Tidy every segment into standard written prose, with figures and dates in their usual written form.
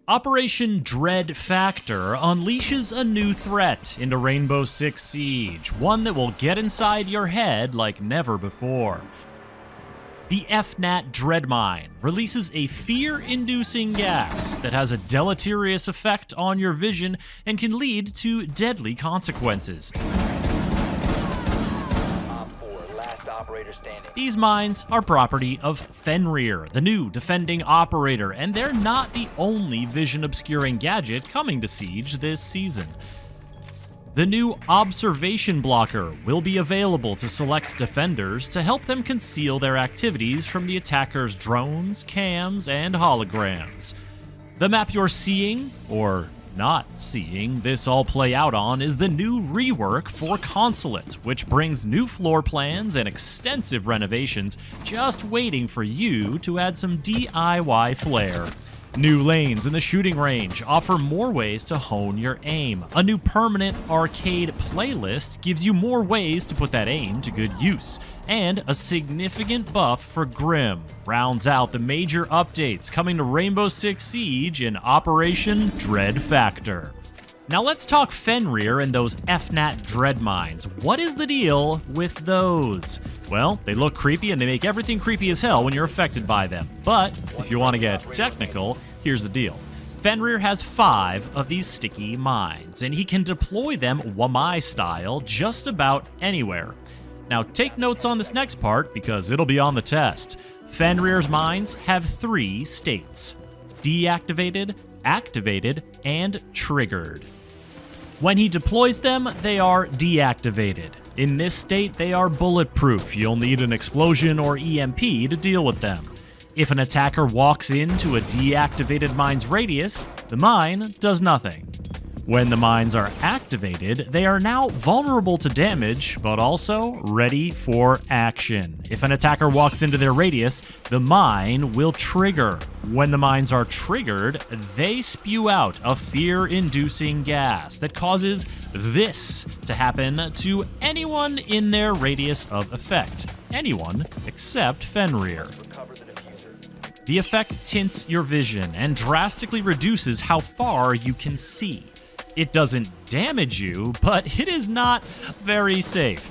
Operation Dread Factor unleashes a new threat into Rainbow Six Siege, one that will get inside your head like never before. The FNAT Dreadmine releases a fear-inducing gas that has a deleterious effect on your vision and can lead to deadly consequences. These mines are property of Fenrir, the new defending operator, and they're not the only vision-obscuring gadget coming to Siege this season. The new Observation Blocker will be available to select defenders to help them conceal their activities from the attacker's drones, cams, and holograms. The map you're seeing, or not seeing, this all play out on is the new rework for Consulate, which brings new floor plans and extensive renovations just waiting for you to add some DIY flair. New lanes in the shooting range offer more ways to hone your aim. A new permanent arcade playlist gives you more ways to put that aim to good use. And a significant buff for Grim rounds out the major updates coming to Rainbow Six Siege in Operation Dread Factor. Now let's talk Fenrir and those FNAT Dread Mines. What is the deal with those? Well, they look creepy and they make everything creepy as hell when you're affected by them. But if you want to get technical, here's the deal. Fenrir has 5 of these sticky mines, and he can deploy them Wamai style just about anywhere. Now take notes on this next part because it'll be on the test. Fenrir's mines have 3 states: deactivated, activated, and triggered. When he deploys them, they are deactivated. In this state, they are bulletproof. You'll need an explosion or EMP to deal with them. If an attacker walks into a deactivated mine's radius, the mine does nothing. When the mines are activated, they are now vulnerable to damage, but also ready for action. If an attacker walks into their radius, the mine will trigger. When the mines are triggered, they spew out a fear-inducing gas that causes this to happen to anyone in their radius of effect. Anyone except Fenrir. The effect tints your vision and drastically reduces how far you can see. It doesn't damage you, but it is not very safe.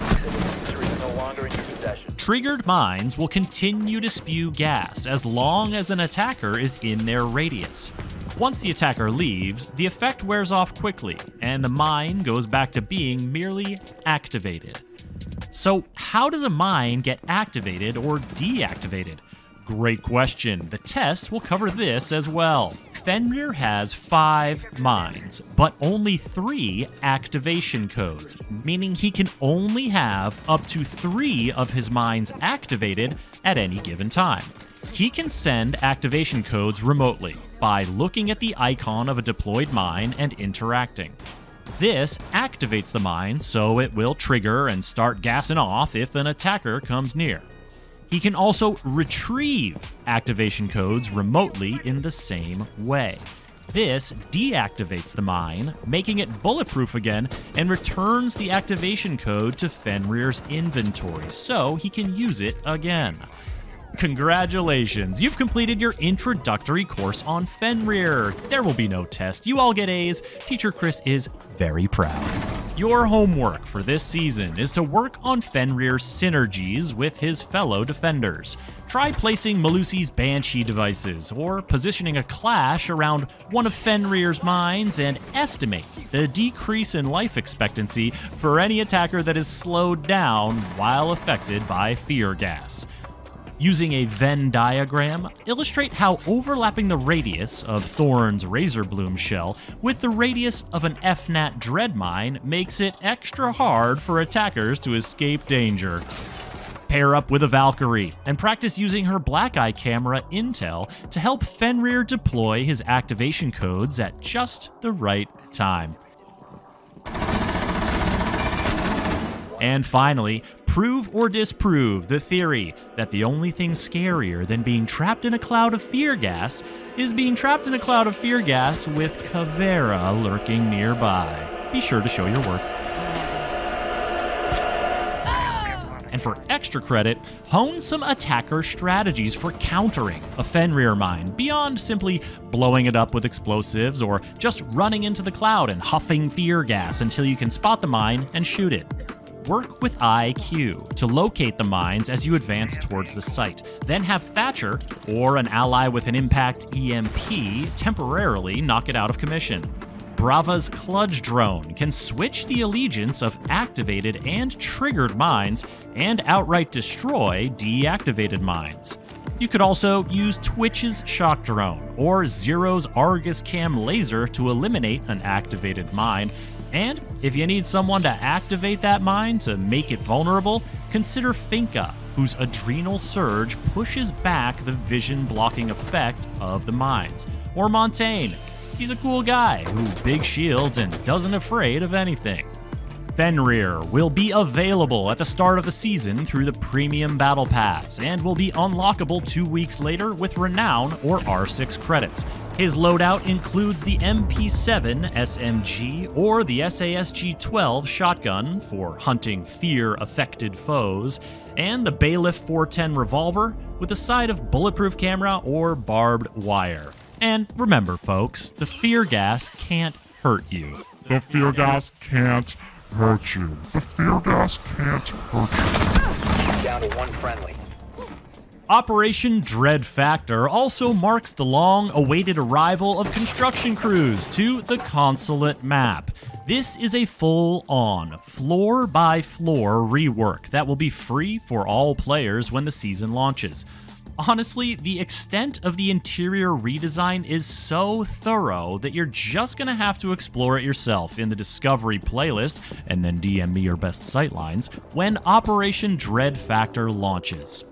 Triggered mines will continue to spew gas as long as an attacker is in their radius. Once the attacker leaves, the effect wears off quickly, and the mine goes back to being merely activated. So how does a mine get activated or deactivated? Great question. The test will cover this as well. Fenrir has 5 mines, but only 3 activation codes, meaning he can only have up to 3 of his mines activated at any given time. He can send activation codes remotely by looking at the icon of a deployed mine and interacting. This activates the mine so it will trigger and start gassing off if an attacker comes near. He can also retrieve activation codes remotely in the same way. This deactivates the mine, making it bulletproof again, and returns the activation code to Fenrir's inventory, so he can use it again. Congratulations, you've completed your introductory course on Fenrir. There will be no test, you all get A's. Teacher Chris is very proud. Your homework for this season is to work on Fenrir's synergies with his fellow defenders. Try placing Malusi's Banshee devices, or positioning a clash around one of Fenrir's mines and estimate the decrease in life expectancy for any attacker that is slowed down while affected by fear gas. Using a Venn diagram, illustrate how overlapping the radius of Thorn's Razorbloom shell with the radius of an FNAT Dread mine makes it extra hard for attackers to escape danger. Pair up with a Valkyrie and practice using her Black Eye camera intel to help Fenrir deploy his activation codes at just the right time. And finally, prove or disprove the theory that the only thing scarier than being trapped in a cloud of fear gas is being trapped in a cloud of fear gas with Kavera lurking nearby. Be sure to show your work. And for extra credit, hone some attacker strategies for countering a Fenrir mine, beyond simply blowing it up with explosives or just running into the cloud and huffing fear gas until you can spot the mine and shoot it. Work with IQ to locate the mines as you advance towards the site. Then have Thatcher, or an ally with an impact EMP, temporarily knock it out of commission. Brava's Kludge drone can switch the allegiance of activated and triggered mines and outright destroy deactivated mines. You could also use Twitch's shock drone or Zero's Argus cam laser to eliminate an activated mine. And if you need someone to activate that mine to make it vulnerable, consider Finka, whose adrenal surge pushes back the vision blocking effect of the mines. Or Montaigne. He's a cool guy who big shields and doesn't afraid of anything. Fenrir will be available at the start of the season through the Premium Battle Pass and will be unlockable 2 weeks later with Renown or R6 credits. His loadout includes the MP7 SMG or the SASG-12 shotgun for hunting fear-affected foes, and the Bailiff 410 revolver with a side of bulletproof camera or barbed wire. And remember, folks, the fear gas can't hurt you. The fear gas can't hurt you. The fear gas can't hurt you. Down to one friendly. Operation Dread Factor also marks the long-awaited arrival of construction crews to the Consulate map. This is a full-on, floor-by-floor rework that will be free for all players when the season launches. Honestly, the extent of the interior redesign is so thorough that you're just gonna have to explore it yourself in the Discovery playlist, and then DM me your best sightlines, when Operation Dread Factor launches.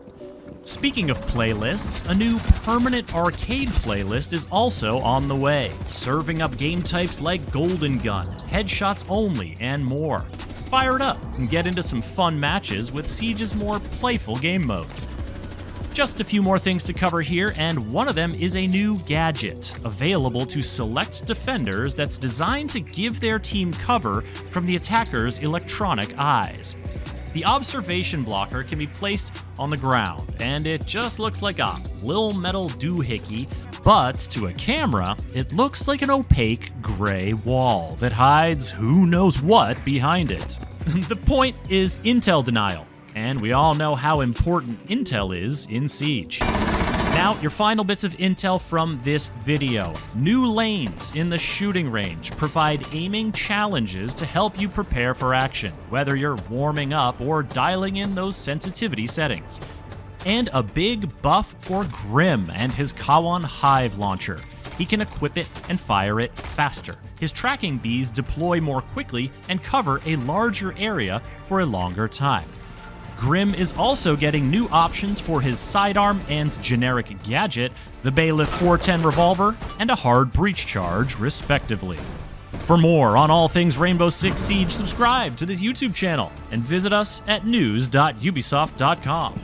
Speaking of playlists, a new permanent arcade playlist is also on the way, serving up game types like Golden Gun, Headshots Only, and more. Fire it up and get into some fun matches with Siege's more playful game modes. Just a few more things to cover here, and one of them is a new gadget available to select defenders that's designed to give their team cover from the attacker's electronic eyes. The observation blocker can be placed on the ground, and it just looks like a little metal doohickey, but to a camera, it looks like an opaque gray wall that hides who knows what behind it. The point is intel denial, and we all know how important intel is in Siege. Now, your final bits of intel from this video. New lanes in the shooting range provide aiming challenges to help you prepare for action, whether you're warming up or dialing in those sensitivity settings. And a big buff for Grim and his Kawan Hive launcher. He can equip it and fire it faster. His tracking bees deploy more quickly and cover a larger area for a longer time. Grim is also getting new options for his sidearm and generic gadget, the Bailiff 410 revolver, and a hard breach charge, respectively. For more on all things Rainbow Six Siege, subscribe to this YouTube channel and visit us at news.ubisoft.com.